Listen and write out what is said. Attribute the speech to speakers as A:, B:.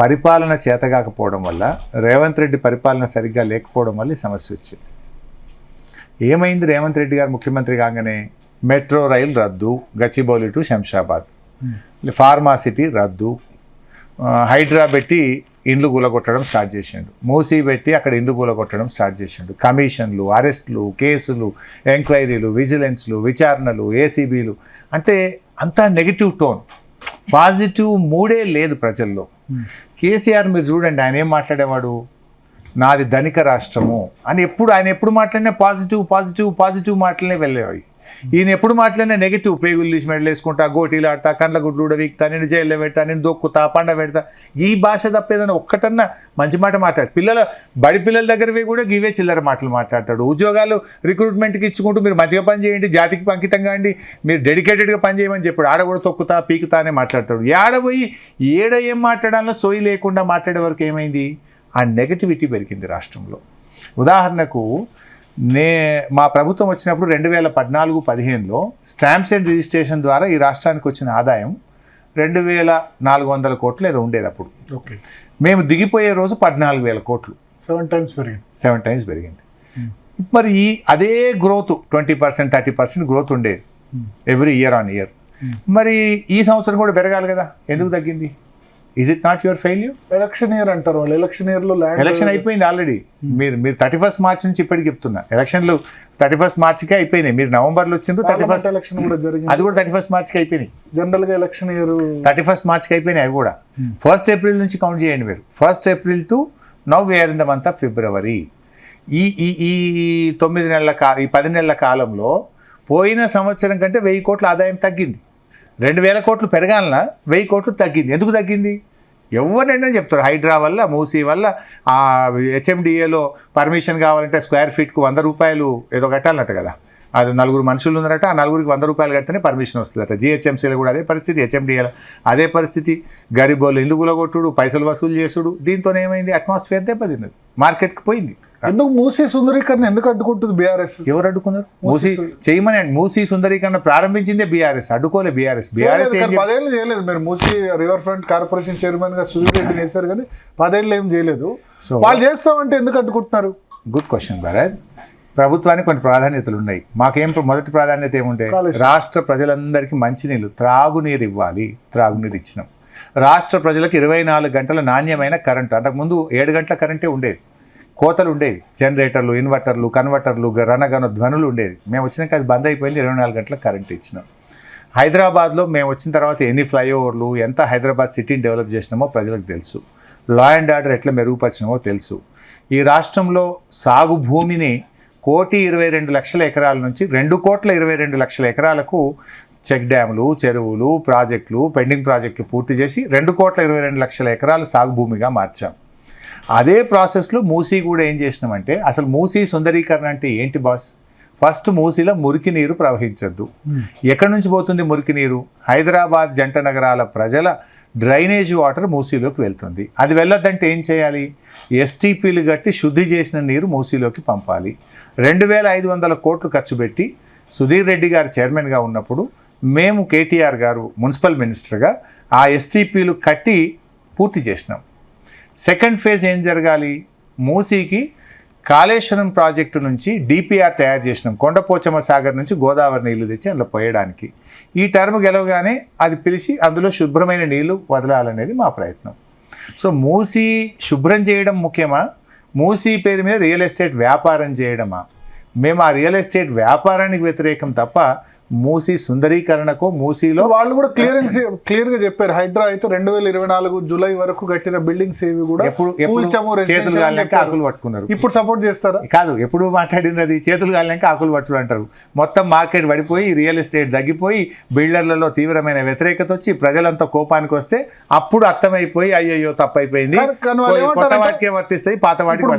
A: పరిపాలన చేతగాకపోవడం వల్ల, రేవంత్ రెడ్డి పరిపాలన సరిగ్గా లేకపోవడం వల్ల ఈ సమస్య వచ్చింది. ఏమైంది? రేవంత్ రెడ్డి గారు ముఖ్యమంత్రి కాగానే మెట్రో రైలు రద్దు, గచ్చిబౌలి టు శంషాబాద్, ఫార్మాసిటీ రద్దు, హైడ్రా పెట్టి ఇండ్లు కూలగొట్టడం స్టార్ట్ చేసిండు, మూసీ పెట్టి అక్కడ ఇండ్లు కూలగొట్టడం స్టార్ట్ చేసిండు, కమిషన్లు, అరెస్టులు, కేసులు, ఎంక్వైరీలు, విజిలెన్స్లు, విచారణలు, ఏసీబీలు, అంటే అంతా నెగిటివ్ టోన్, పాజిటివ్ మూడే లేదు ప్రజల్లో. కేసీఆర్ మీరు చూడండి, ఆయన ఏం మాట్లాడేవాడు, నాది ధనిక రాష్ట్రము అని ఆయన ఎప్పుడు మాట్లాడినా పాజిటివ్ పాజిటివ్ పాజిటివ్ మాటలనే వెళ్ళేవి. ఈయన ఎప్పుడు మాట్లాడినా నెగిటివ్, పేగులు తీసి మెడలు వేసుకుంటా, గోటీలు ఆడతా, కండ్ల గుడ్లు వీక్తా, నేను జైల్లో పెడతా, నేను దొక్కుతా, పండ పెడతా, ఈ భాష తప్పేదని ఒక్కటన్నా మంచి మాట మాట్లాడు. బడి పిల్లల దగ్గరవి కూడా ఇవే చిల్లర మాటలు మాట్లాడతాడు. ఉద్యోగాలు రిక్రూట్మెంట్కి ఇచ్చుకుంటూ మీరు మంచిగా పని చేయండి, జాతికి అంకితంగా అండి, మీరు డెడికేటెడ్గా పని చేయమని చెప్పాడు. ఆడ కూడా తొక్కుతా పీకుతా అనే మాట్లాడతాడు. ఆడపోయి ఏం మాట్లాడాలో సోయి లేకుండా మాట్లాడే వరకు ఏమైంది, ఆ నెగటివిటీ పెరిగింది రాష్ట్రంలో. ఉదాహరణకు మా ప్రభుత్వం వచ్చినప్పుడు 2014-15లో స్టాంప్స్ అండ్ రిజిస్ట్రేషన్ ద్వారా ఈ రాష్ట్రానికి వచ్చిన ఆదాయం 2400 కోట్లు ఏదో ఉండేది అప్పుడు.
B: ఓకే,
A: మేము దిగిపోయే రోజు 14,000 కోట్లు, 7 టైమ్స్ పెరిగింది. మరి అదే గ్రోత్ 20%, 30% గ్రోత్ ఉండేది ఎవ్రీ ఇయర్ ఆన్ ఇయర్. మరి ఈ సంవత్సరం కూడా పెరగాలి కదా, ఎందుకు తగ్గింది? Is it not your failure?
B: Election year అంటారు వాళ్ళు.
A: ఎలక్షన్ అయిపోయింది ఆల్రెడీ. మీరు 31 మార్చ్ నుంచి ఇప్పటికి చెప్తున్నా, ఎలక్షన్లు 31 మార్చికే అయిపోయినాయి. మీరు నవంబర్లో వచ్చిండ్రు, 31
B: ఎలక్షన్ కూడా జరిగింది,
A: అది కూడా 31 మార్చికి అయిపోయినాయి.
B: జనరల్ గా ఎలక్షన్ ఇయర్
A: 31 మార్చికి అయిపోయినాయి అవి కూడా. 1st ఏప్రిల్ నుంచి కౌంట్ చేయండి మీరు. 1st April to now we're in the month of February. ఈ 10 నెలల కాలంలో పోయిన సంవత్సరం కంటే 1000 కోట్ల ఆదాయం తగ్గింది. 2000 కోట్లు పెరగాలన్నా 1000 కోట్లు తగ్గింది. ఎందుకు తగ్గింది? ఎవరైనా చెప్తారు, హైడ్రా వల్ల, మూసీ వల్ల, హెచ్ఎండిఏలో పర్మిషన్ కావాలంటే స్క్వేర్ ఫీట్కు 100 రూపాయలు ఏదో కట్టాలన్నట్టు కదా. అది 4 మనుషులు ఉన్నారట, ఆ 4కి 100 రూపాయలు కడితేనే పర్మిషన్ వస్తుందట. జిహెచ్ఎంసీలో కూడా అదే పరిస్థితి, హెచ్ఎండిఏలో అదే పరిస్థితి. గరీబోళ్ళు ఇల్లు కూలగొట్టుడు, పైసలు వసూలు చేసుడు, దీంతో ఏమైంది, అట్మాస్ఫియర్ దెబ్బతిన్నది, మార్కెట్కి పోయింది.
B: ఎందుకు మూసీ సుందరీకరణ ఎందుకు అడ్డుకుంటుంది బీఆర్ఎస్?
A: ఎవరు అడ్డుకున్నారు? మూసీ చేయమని, మూసీ సుందరీకరణ ప్రారంభించిందే బీఆర్ఎస్, అడ్డుకోలే బీఆర్ఎస్.
B: 10 ఏళ్ళు చేయలేదు మీరు. Musi river front corporation chairman గా సుధీర్ రెడ్డిని వేశారు, కానీ 10 ఏళ్ళు ఏం చేయలేదు. వాళ్ళు చేస్తామంటే ఎందుకు అడ్డుకుంటున్నారు?
A: Good question Bharat. ప్రభుత్వానికి కొన్ని ప్రాధాన్యతలు ఉన్నాయి. మాకేం మొదటి ప్రాధాన్యత ఏముంటే, రాష్ట్ర ప్రజలందరికీ మంచినీళ్ళు, త్రాగునీరు ఇవ్వాలి. త్రాగునీరు ఇచ్చినాం. రాష్ట్ర ప్రజలకు 24 గంటల నాణ్యమైన కరెంటు. అంతకుముందు 7 గంటల కరెంటే ఉండేది, కోతలు ఉండేవి, జనరేటర్లు, ఇన్వర్టర్లు, కన్వర్టర్లు, రణగన ధ్వనులు ఉండేది. మేము వచ్చినాక అది బంద్ అయిపోయింది, 24 గంటల కరెంట్ ఇచ్చినాం. హైదరాబాద్లో మేము వచ్చిన తర్వాత ఎన్ని ఫ్లైఓవర్లు, ఎంత హైదరాబాద్ సిటీని డెవలప్ చేసినామో ప్రజలకు తెలుసు. లా అండ్ ఆర్డర్ ఎట్లా మెరుగుపరిచినామో తెలుసు. ఈ రాష్ట్రంలో సాగు భూమిని 1,22,00,000 ఎకరాల నుంచి 2,22,00,000 ఎకరాలకు చెక్ డ్యాములు, చెరువులు, ప్రాజెక్టులు, పెండింగ్ ప్రాజెక్టులు పూర్తి చేసి 2,22,00,000 ఎకరాల సాగు భూమిగా మార్చాం. అదే ప్రాసెస్లో మూసీ కూడా ఏం చేసినామంటే, అసలు మూసీ సుందరీకరణ అంటే ఏంటి బాస్? ఫస్ట్ మూసీలో మురికి నీరు ప్రవహించద్దు. ఎక్కడి నుంచి పోతుంది మురికి నీరు? హైదరాబాద్ జంట నగరాల ప్రజల డ్రైనేజ్ వాటర్ మూసీలోకి వెళ్తుంది. అది వెళ్ళొద్దంటే ఏం చేయాలి? ఎస్టీపీలు కట్టి శుద్ధి చేసిన నీరు మూసీలోకి పంపాలి. 2,500 కోట్లు ఖర్చు పెట్టి సుధీర్ రెడ్డి గారు చైర్మన్గా ఉన్నప్పుడు మేము కేటీఆర్ గారు మున్సిపల్ మినిస్టర్గా ఆ ఎస్టీపీలు కట్టి పూర్తి చేసినాం. సెకండ్ ఫేజ్ ఏం జరగాలి? మూసీకి కాళేశ్వరం ప్రాజెక్టు నుంచి డిపిఆర్ తయారు చేసినాం, కొండపోచమ్మ సాగర్ నుంచి గోదావరి నీళ్లు తెచ్చి అందులో పోయడానికి. ఈ టర్మ్ గెలవగానే అది పిలిచి అందులో శుభ్రమైన నీళ్లు వదలాలనేది మా ప్రయత్నం. సో మూసీ శుభ్రం చేయడం ముఖ్యమా, మూసీ పేరు మీద రియల్ ఎస్టేట్ వ్యాపారం చేయడమా? మేము ఆ రియల్ ఎస్టేట్ వ్యాపారానికి వ్యతిరేకం తప్ప మూసీ సుందరీకరణకు, మూసీలో
B: వాళ్ళు కూడా క్లియర్ గా చెప్పారు. హైడ్రా అయితే 2024 జూలై వరకు కట్టిన బిల్డింగ్స్ ఏవి కూడా
A: చేతులు కాలినాక ఆకులు పట్టుకున్నారు.
B: ఇప్పుడు సపోర్ట్ చేస్తారా?
A: కాదు, ఎప్పుడు మాట్లాడినది చేతులు కాలినాక ఆకులు పట్టుడు అంటారు. మొత్తం మార్కెట్ పడిపోయి, రియల్ ఎస్టేట్ తగ్గిపోయి, బిల్డర్లలో తీవ్రమైన వ్యతిరేకత వచ్చి ప్రజలంతా కోపానికి వస్తే అప్పుడు అర్థమైపోయి అయ్యయ్యో తప్పైపోయింది, కొత్త వాటికే వర్తిస్తాయి, పాత వాటికి